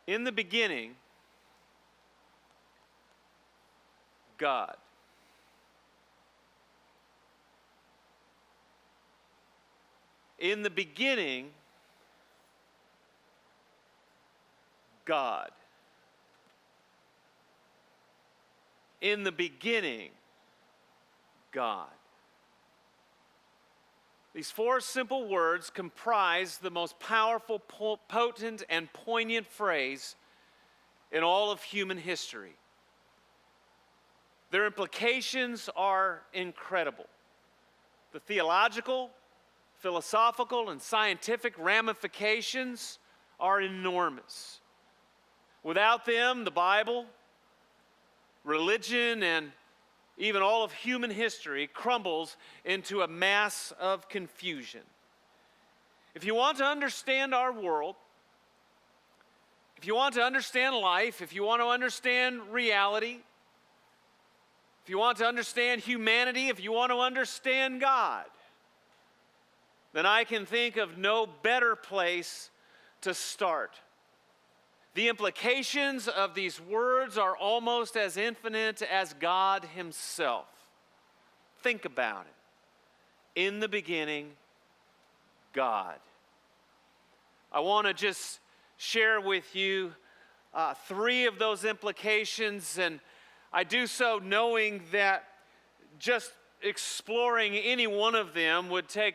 In the beginning, God. In the beginning, God. In the beginning, God. These four simple words comprise the most powerful, potent, and poignant phrase in all of human history. Their implications are incredible. The theological, philosophical, and scientific ramifications are enormous. Without them, the Bible, religion, and even all of human history crumbles into a mass of confusion. If you want to understand our world, if you want to understand life, if you want to understand reality, if you want to understand humanity, if you want to understand God, then I can think of no better place to start. The implications of these words are almost as infinite as God Himself. Think about it. In the beginning, God. I want to just share with you three of those implications, and I do so knowing that just exploring any one of them would take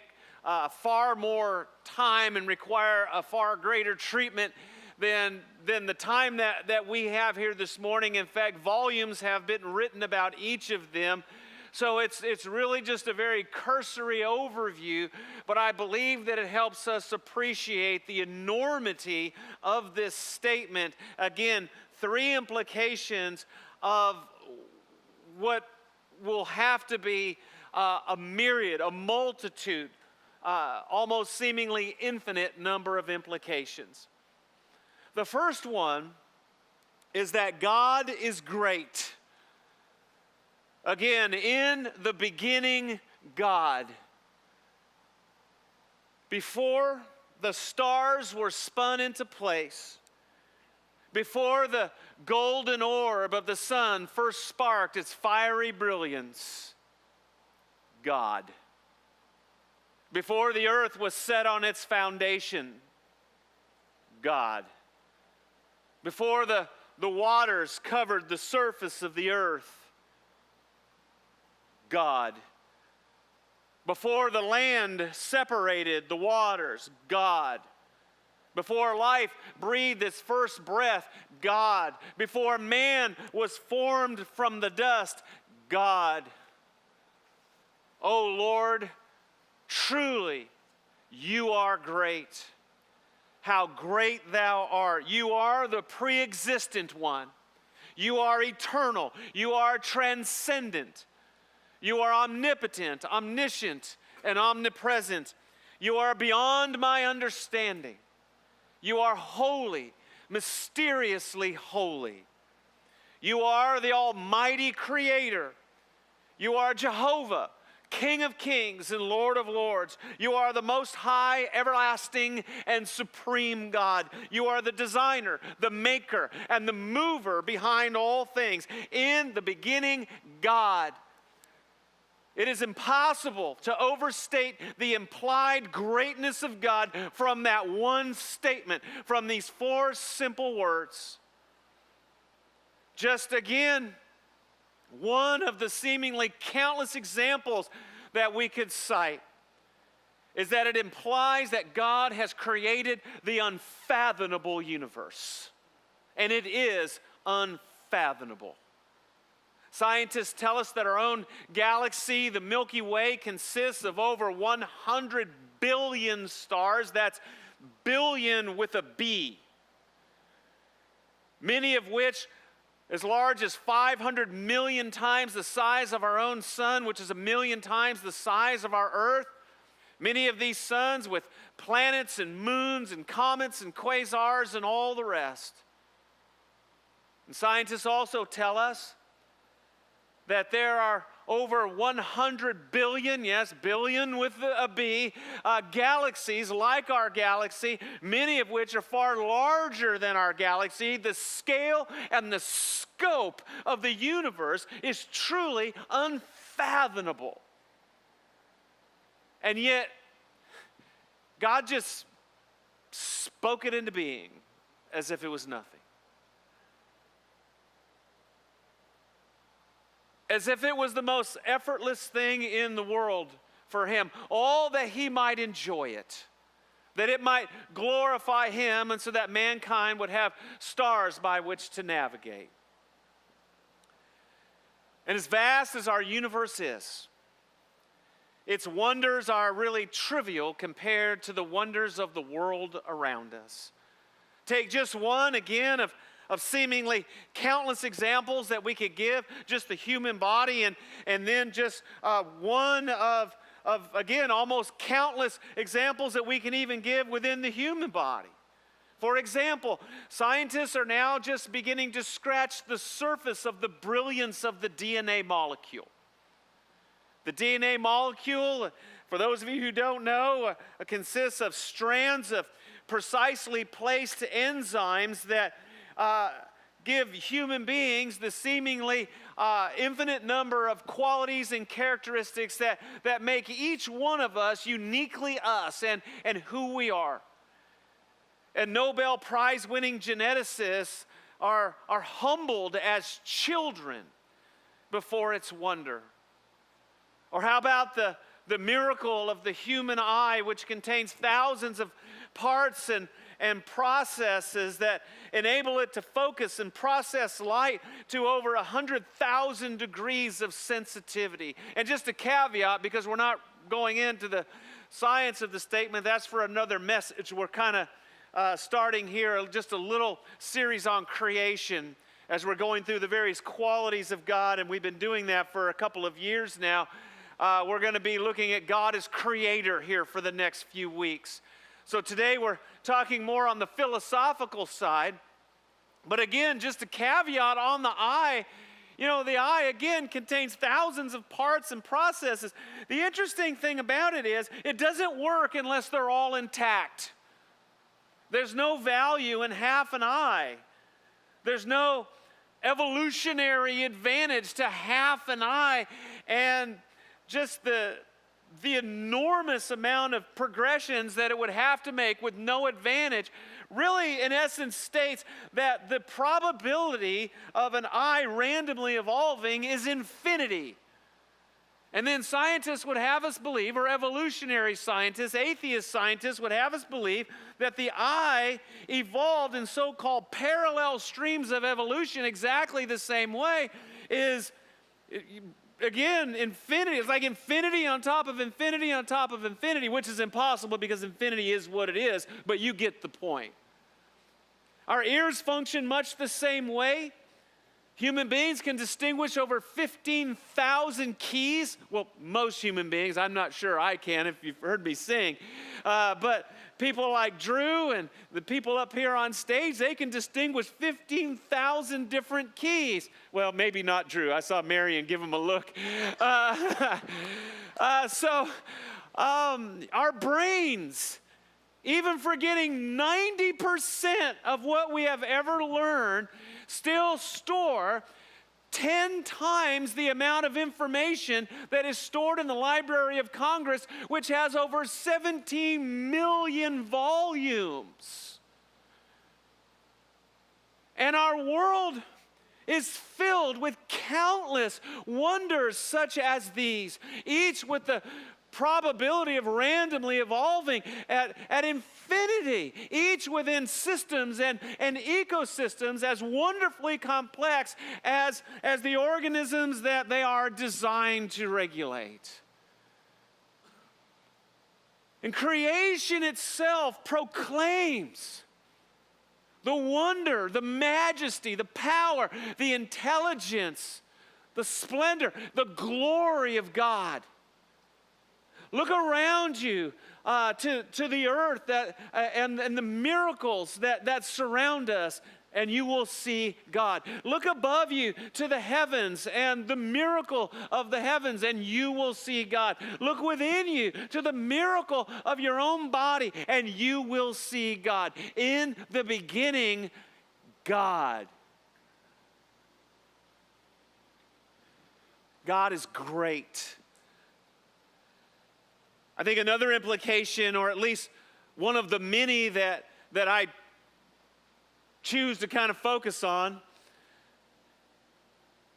far more time and require a far greater treatment than the time that we have here this morning. In fact, volumes have been written about each of them. So it's really just a very cursory overview, but I believe that it helps us appreciate the enormity of this statement. Again, three implications of what will have to be a myriad, a multitude, almost seemingly infinite number of implications. The first one is that God is great. Again, in the beginning, God. Before the stars were spun into place, before the golden orb of the sun first sparked its fiery brilliance, God. Before the earth was set on its foundation, God. Before the waters covered the surface of the earth, God. Before the land separated the waters, God. Before life breathed its first breath, God. Before man was formed from the dust, God. Oh Lord, truly you are great. How great thou art. You are the pre-existent one. You are eternal. You are transcendent. You are omnipotent, omniscient, and omnipresent. You are beyond my understanding. You are holy, mysteriously holy. You are the Almighty Creator. You are Jehovah, King of kings and Lord of lords. You are the most high, everlasting, and supreme God. You are the designer, the maker, and the mover behind all things. In the beginning, God. It is impossible to overstate the implied greatness of God from that one statement, from these four simple words. Just again, one of the seemingly countless examples that we could cite is that it implies that God has created the unfathomable universe. And it is unfathomable. Scientists tell us that our own galaxy, the Milky Way, consists of over 100 billion stars. That's billion with a B. Many of which as large as 500 million times the size of our own sun, which is 1 million times the size of our earth. Many of these suns with planets and moons and comets and quasars and all the rest. And scientists also tell us that there are over 100 billion, yes, billion with a B, galaxies like our galaxy, many of which are far larger than our galaxy. The scale and the scope of the universe is truly unfathomable. And yet, God just spoke it into being as if it was nothing. As if it was the most effortless thing in the world for him, all that he might enjoy it, that it might glorify him, and so that mankind would have stars by which to navigate. And as vast as our universe is, its wonders are really trivial compared to the wonders of the world around us. Take just one again of seemingly countless examples that we could give, just the human body, and then just one of again, almost countless examples that we can even give within the human body. For example, scientists are now just beginning to scratch the surface of the brilliance of the DNA molecule. The DNA molecule, for those of you who don't know, consists of strands of precisely placed enzymes that give human beings the seemingly infinite number of qualities and characteristics that make each one of us uniquely us and who we are. And Nobel Prize-winning geneticists are humbled as children before its wonder. Or how about the miracle of the human eye, which contains thousands of parts and processes that enable it to focus and process light to over 100,000 degrees of sensitivity. And just a caveat, because we're not going into the science of the statement, that's for another message. We're kind of starting here just a little series on creation as we're going through the various qualities of God, and we've been doing that for a couple of years now. We're going to be looking at God as creator here for the next few weeks. So today we're talking more on the philosophical side. But again, just a caveat on the eye. You know, the eye, again, contains thousands of parts and processes. The interesting thing about it is it doesn't work unless they're all intact. There's no value in half an eye. There's no evolutionary advantage to half an eye. And just the enormous amount of progressions that it would have to make with no advantage really, in essence, states that the probability of an eye randomly evolving is infinity. And then scientists would have us believe, or evolutionary scientists, atheist scientists would have us believe that the eye evolved in so-called parallel streams of evolution exactly the same way. Again, infinity. It's like infinity on top of infinity on top of infinity, which is impossible because infinity is what it is, but you get the point. Our ears function much the same way. Human beings can distinguish over 15,000 keys. Well, most human beings, I'm not sure I can if you've heard me sing, but people like Drew and the people up here on stage, they can distinguish 15,000 different keys. Well, maybe not Drew. I saw Marion give him a look. Our brains, even forgetting 90% of what we have ever learned, still store 10 times the amount of information that is stored in the Library of Congress, which has over 17 million volumes. And our world is filled with countless wonders such as these, each with the probability of randomly evolving at infinity, each within systems and ecosystems as wonderfully complex as the organisms that they are designed to regulate. And creation itself proclaims the wonder, the majesty, the power, the intelligence, the splendor, the glory of God. Look around you. to the earth and the miracles that surround us, and you will see God. Look above you to the heavens and the miracle of the heavens, and you will see God. Look within you to the miracle of your own body, and you will see God. In the beginning, God. God is great. I think another implication, or at least one of the many that I choose to kind of focus on,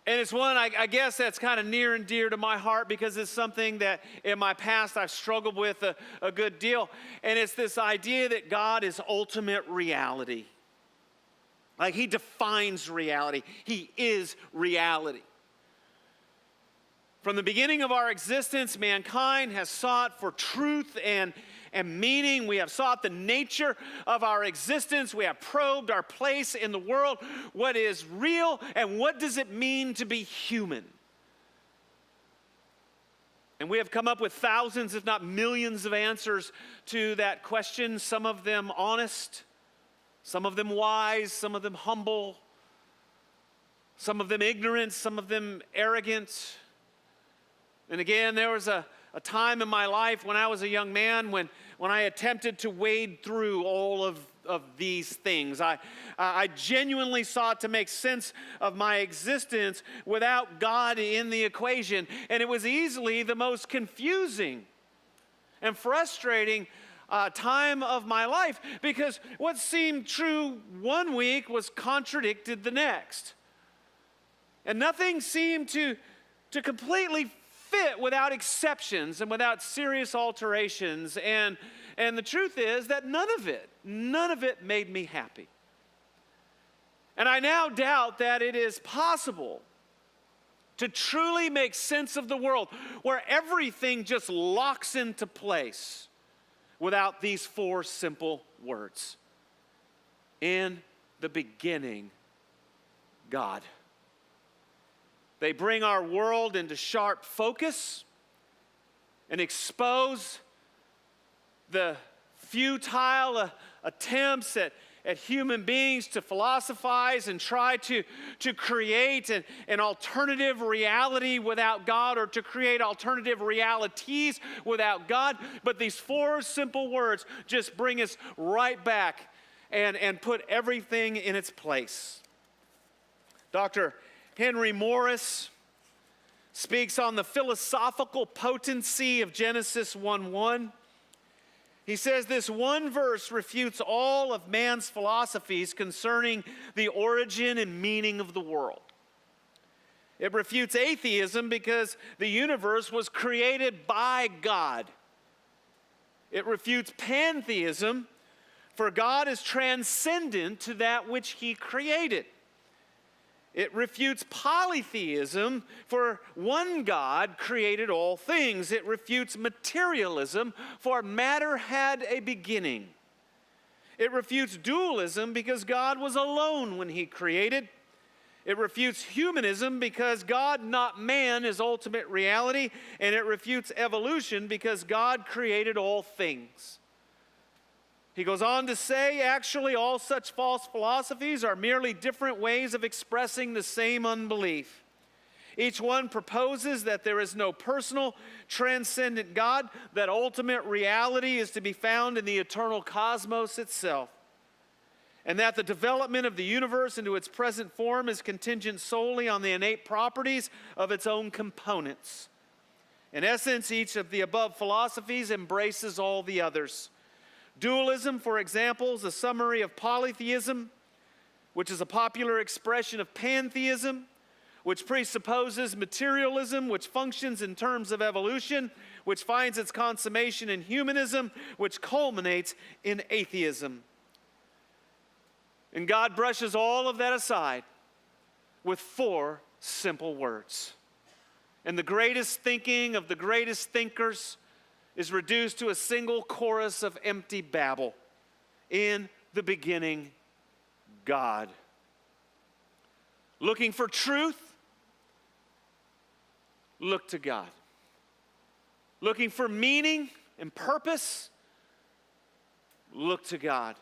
and it's one I guess that's kind of near and dear to my heart because it's something that in my past I've struggled with a good deal, and it's this idea that God is ultimate reality. Like He defines reality. He is reality. From the beginning of our existence, mankind has sought for truth and meaning. We have sought the nature of our existence. We have probed our place in the world. What is real and what does it mean to be human? And we have come up with thousands, if not millions, of answers to that question. Some of them honest, some of them wise, some of them humble, some of them ignorant, some of them arrogant. And again, there was a time in my life when I was a young man when I attempted to wade through all of these things. I genuinely sought to make sense of my existence without God in the equation. And it was easily the most confusing and frustrating time of my life because what seemed true one week was contradicted the next. And nothing seemed to completely fit without exceptions and without serious alterations. And the truth is that none of it made me happy. And I now doubt that it is possible to truly make sense of the world where everything just locks into place without these four simple words. In the beginning, God. They bring our world into sharp focus and expose the futile attempts at human beings to philosophize and try to create an alternative reality without God, or to create alternative realities without God. But these four simple words just bring us right back and put everything in its place. Dr. Henry Morris speaks on the philosophical potency of Genesis 1:1. He says this one verse refutes all of man's philosophies concerning the origin and meaning of the world. It refutes atheism because the universe was created by God. It refutes pantheism, for God is transcendent to that which He created. It refutes polytheism, for one God created all things. It refutes materialism, for matter had a beginning. It refutes dualism because God was alone when He created. It refutes humanism because God, not man, is ultimate reality. And it refutes evolution because God created all things. He goes on to say, actually, all such false philosophies are merely different ways of expressing the same unbelief. Each one proposes that there is no personal, transcendent God, that ultimate reality is to be found in the eternal cosmos itself, and that the development of the universe into its present form is contingent solely on the innate properties of its own components. In essence, each of the above philosophies embraces all the others. Dualism, for example, is a summary of polytheism, which is a popular expression of pantheism, which presupposes materialism, which functions in terms of evolution, which finds its consummation in humanism, which culminates in atheism. And God brushes all of that aside with four simple words. And the greatest thinking of the greatest thinkers is reduced to a single chorus of empty babble. In the beginning, God. Looking for truth? Look to God. Looking for meaning and purpose? look to God.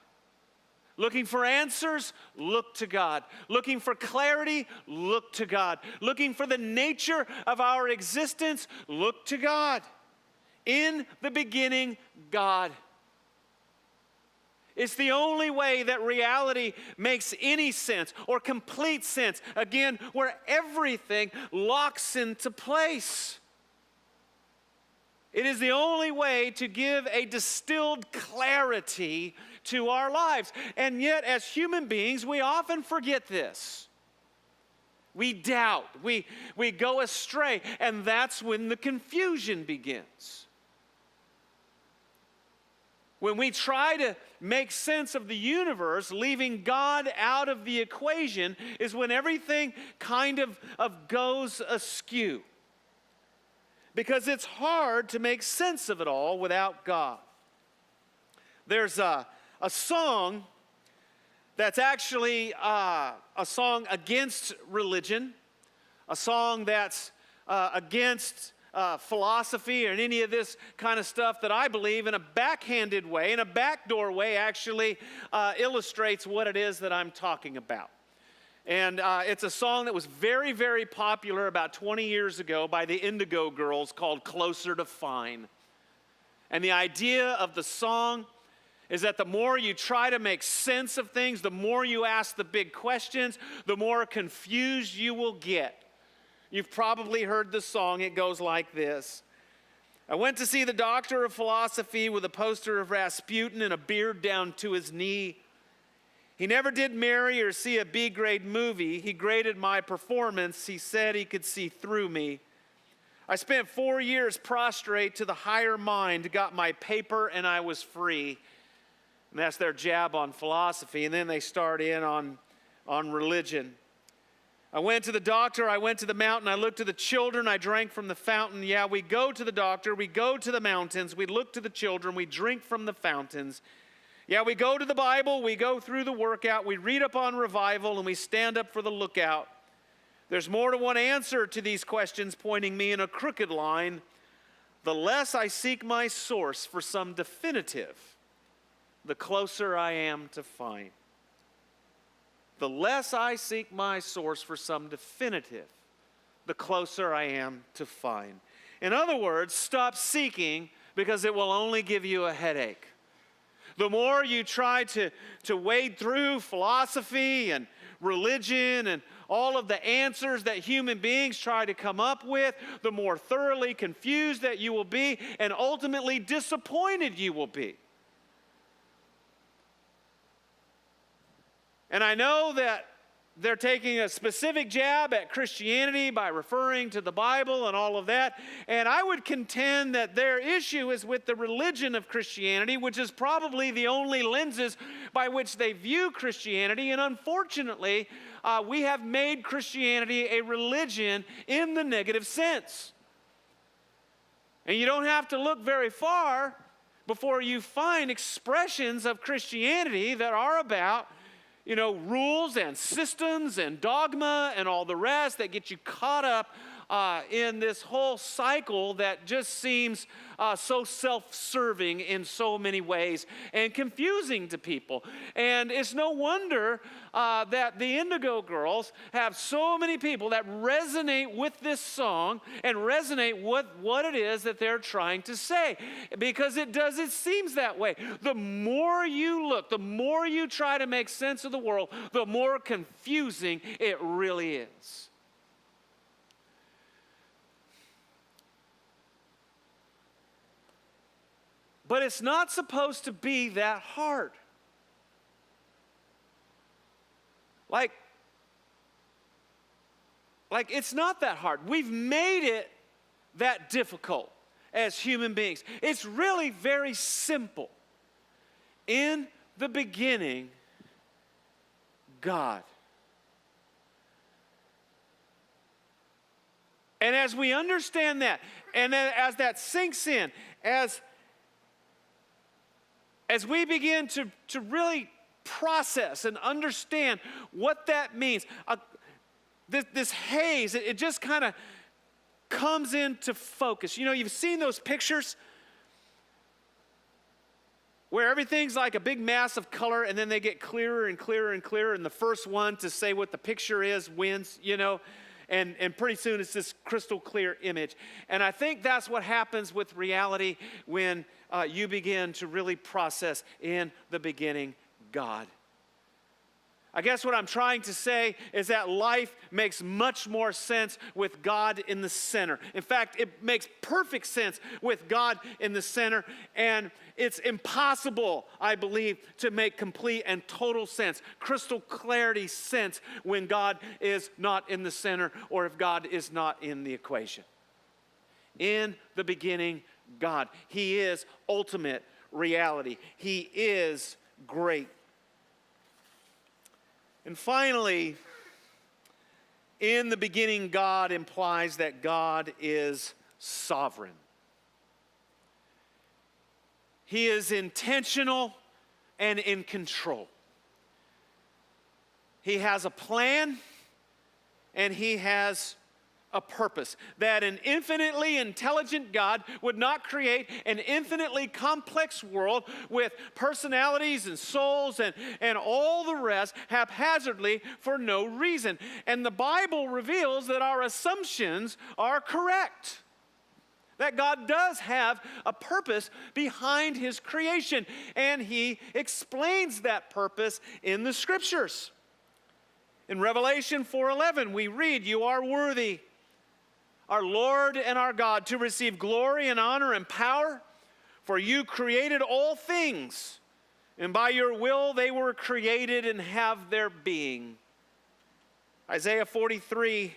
Looking for answers, look to God. Looking for clarity, look to God. Looking for the nature of our existence, look to God. In the beginning, God. It's the only way that reality makes any sense or complete sense. Again, where everything locks into place. It is the only way to give a distilled clarity to our lives. And yet, as human beings, we often forget this. We doubt, we go astray, and that's when the confusion begins. When we try to make sense of the universe, leaving God out of the equation is when everything kind of goes askew. Because it's hard to make sense of it all without God. There's a song that's actually a song against religion, a song that's against philosophy and any of this kind of stuff that I believe in a backhanded way, in a backdoor way, actually illustrates what it is that I'm talking about. And it's a song that was very, very popular about 20 years ago by the Indigo Girls called Closer to Fine. And the idea of the song is that the more you try to make sense of things, the more you ask the big questions, the more confused you will get. You've probably heard the song. It goes like this. I went to see the doctor of philosophy with a poster of Rasputin and a beard down to his knee. He never did marry or see a B-grade movie. He graded my performance. He said he could see through me. I spent 4 years prostrate to the higher mind, got my paper, and I was free. And that's their jab on philosophy. And then they start in on religion. I went to the doctor, I went to the mountain, I looked to the children, I drank from the fountain. Yeah, we go to the doctor, we go to the mountains, we look to the children, we drink from the fountains. Yeah, we go to the Bible, we go through the workout, we read up on revival, and we stand up for the lookout. There's more to one answer to these questions pointing me in a crooked line. The less I seek my source for some definitive, the closer I am to find. The less I seek my source for some definitive, the closer I am to find. In other words, stop seeking because it will only give you a headache. The more you try to wade through philosophy and religion and all of the answers that human beings try to come up with, the more thoroughly confused that you will be and ultimately disappointed you will be. And I know that they're taking a specific jab at Christianity by referring to the Bible and all of that. And I would contend that their issue is with the religion of Christianity, which is probably the only lenses by which they view Christianity. And unfortunately, we have made Christianity a religion in the negative sense. And you don't have to look very far before you find expressions of Christianity that are about rules and systems and dogma and all the rest that get you caught up in this whole cycle that just seems so self-serving in so many ways and confusing to people. And it's no wonder that the Indigo Girls have so many people that resonate with this song and resonate with what it is that they're trying to say. Because it seems that way. The more you look, the more you try to make sense of the world, the more confusing it really is. But it's not supposed to be that hard. Like it's not that hard. We've made it that difficult as human beings. It's really very simple. In the beginning, God. And as we understand that, and then as that sinks in, as we begin to really process and understand what that means, this haze, it just kind of comes into focus. You've seen those pictures where everything's like a big mass of color, and then they get clearer and clearer and clearer, and the first one to say what the picture is wins, and pretty soon it's this crystal clear image. And I think that's what happens with reality when you begin to really process in the beginning God. I guess what I'm trying to say is that life makes much more sense with God in the center. In fact, it makes perfect sense with God in the center, and it's impossible, I believe, to make complete and total sense, crystal clarity sense when God is not in the center or if God is not in the equation. In the beginning, God. He is ultimate reality. He is great. And finally, in the beginning, God implies that God is sovereign. He is intentional and in control. He has a plan and he has a purpose. That an infinitely intelligent God would not create an infinitely complex world with personalities and souls and all the rest haphazardly for no reason. And the Bible reveals that our assumptions are correct. That God does have a purpose behind his creation, and he explains that purpose in the Scriptures. In Revelation 4:11, we read, "You are worthy, our Lord and our God, to receive glory and honor and power, for you created all things, and by your will they were created and have their being." Isaiah 43,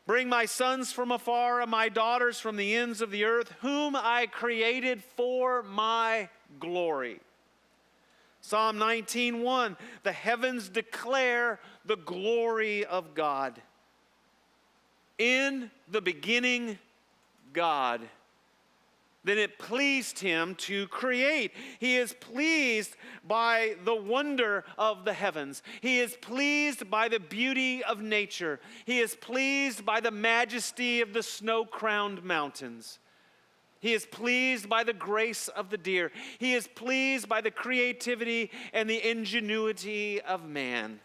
"Bring my sons from afar and my daughters from the ends of the earth, whom I created for my glory." Psalm 19:1, "The heavens declare the glory of God." In the beginning, God. Then it pleased him to create. He is pleased by the wonder of the heavens. He is pleased by the beauty of nature. He is pleased by the majesty of the snow-crowned mountains. He is pleased by the grace of the deer. He is pleased by the creativity and the ingenuity of man.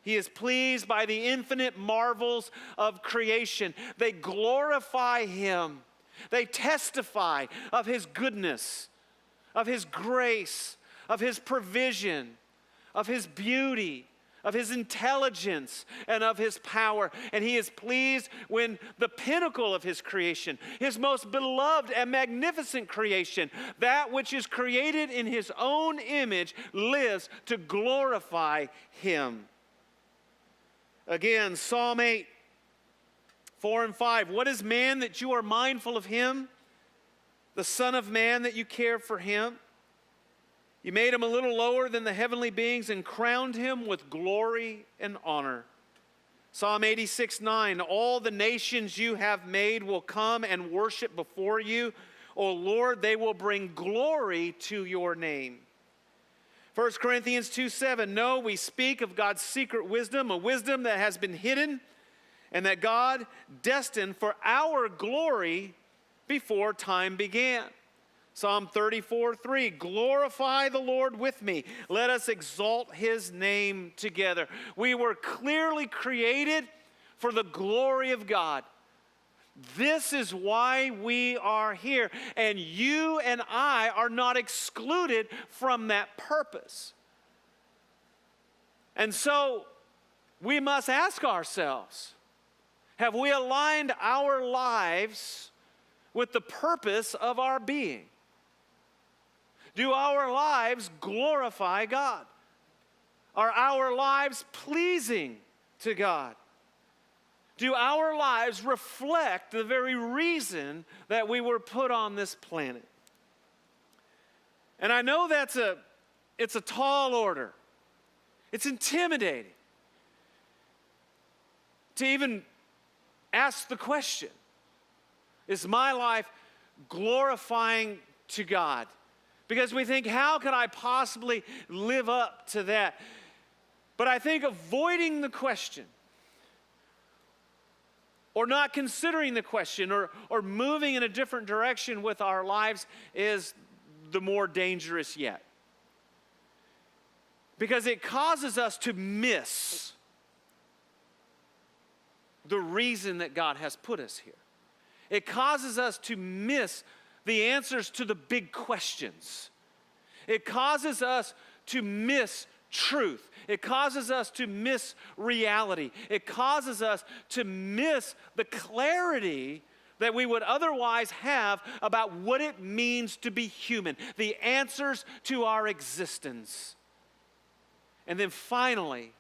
He is pleased by the infinite marvels of creation. They glorify him. They testify of his goodness, of his grace, of his provision, of his beauty, of his intelligence, and of his power. And he is pleased when the pinnacle of his creation, his most beloved and magnificent creation, that which is created in his own image, lives to glorify him. Again, Psalm 8, 4 and 5. "What is man that you are mindful of him? The Son of Man that you care for him? You made him a little lower than the heavenly beings and crowned him with glory and honor." Psalm 86, 9. "All the nations you have made will come and worship before you. O Lord, they will bring glory to your name." 1 Corinthians 2:7, "No, we speak of God's secret wisdom, a wisdom that has been hidden, and that God destined for our glory before time began." Psalm 34:3, "Glorify the Lord with me. Let us exalt his name together." We were clearly created for the glory of God. This is why we are here. And you and I are not excluded from that purpose. And so we must ask ourselves, have we aligned our lives with the purpose of our being? Do our lives glorify God? Are our lives pleasing to God? Do our lives reflect the very reason that we were put on this planet? And I know it's a tall order. It's intimidating to even ask the question, is my life glorifying to God? Because we think, how could I possibly live up to that? But I think avoiding the question, or not considering the question, or moving in a different direction with our lives is the more dangerous yet. Because it causes us to miss the reason that God has put us here. It causes us to miss the answers to the big questions. It causes us to miss truth. It causes us to miss reality. It causes us to miss the clarity that we would otherwise have about what it means to be human, the answers to our existence. And then finally,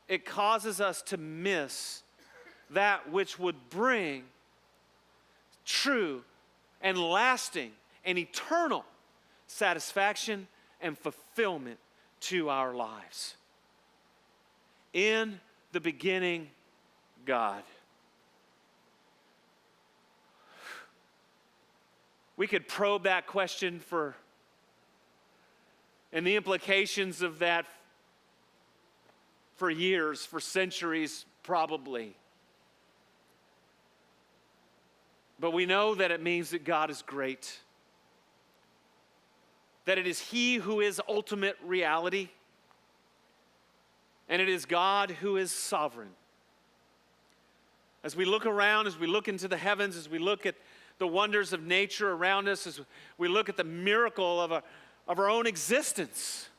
it causes us to miss that which would bring true and lasting and eternal satisfaction and fulfillment to our lives. In the beginning, God. We could probe that question and the implications of that for years, for centuries, probably. But we know that it means that God is great, that it is He who is ultimate reality, and it is God who is sovereign. As we look around, as we look into the heavens, as we look at the wonders of nature around us, as we look at the miracle of our own existence,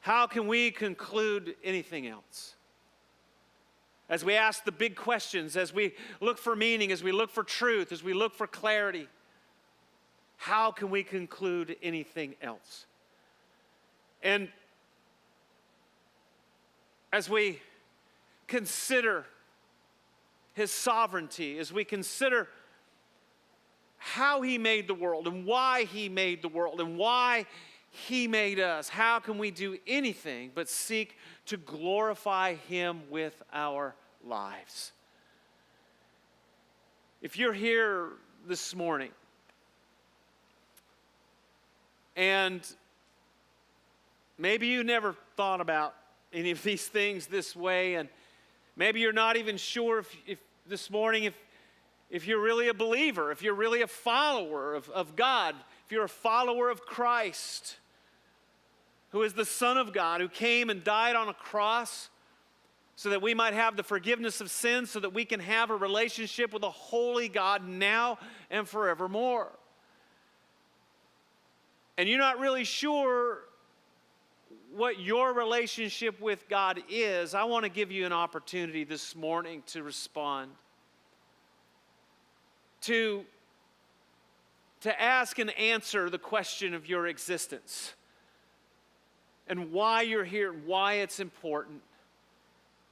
how can we conclude anything else? As we ask the big questions, as we look for meaning, as we look for truth, as we look for clarity, how can we conclude anything else? And as we consider His sovereignty, as we consider how He made the world and why He made the world and why He made us, how can we do anything but seek to glorify Him with our lives? If you're here this morning and maybe you never thought about any of these things this way, and maybe you're not even sure if this morning if you're really a believer, if you're really a follower of God, if you're a follower of Christ, who is the Son of God, who came and died on a cross so that we might have the forgiveness of sins, so that we can have a relationship with a holy God now and forevermore. And you're not really sure what your relationship with God is, I want to give you an opportunity this morning to respond. To ask and answer the question of your existence and why you're here, why it's important.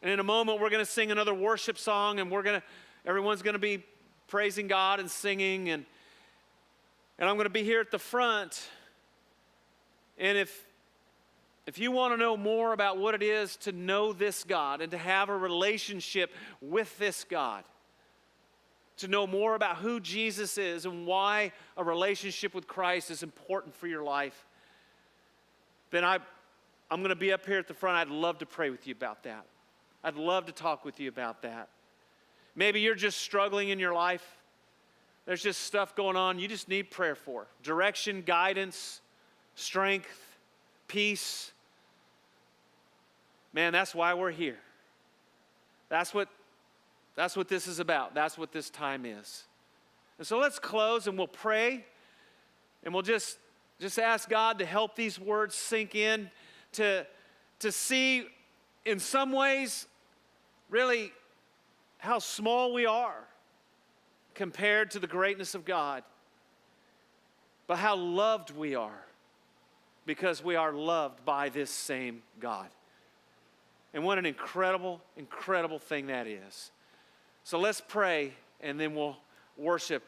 And in a moment, we're going to sing another worship song, and everyone's going to be praising God and singing, and I'm going to be here at the front. And if you want to know more about what it is to know this God and to have a relationship with this God, to know more about who Jesus is and why a relationship with Christ is important for your life, then I'm going to be up here at the front. I'd love to pray with you about that. I'd love to talk with you about that. Maybe you're just struggling in your life. There's just stuff going on you just need prayer for. Direction, guidance, strength, peace. Man, that's why we're here. That's what this is about. That's what this time is. And so let's close and we'll pray, and we'll just ask God to help these words sink in, to see in some ways really how small we are compared to the greatness of God, but how loved we are because we are loved by this same God. And what an incredible, incredible thing that is. So let's pray, and then we'll worship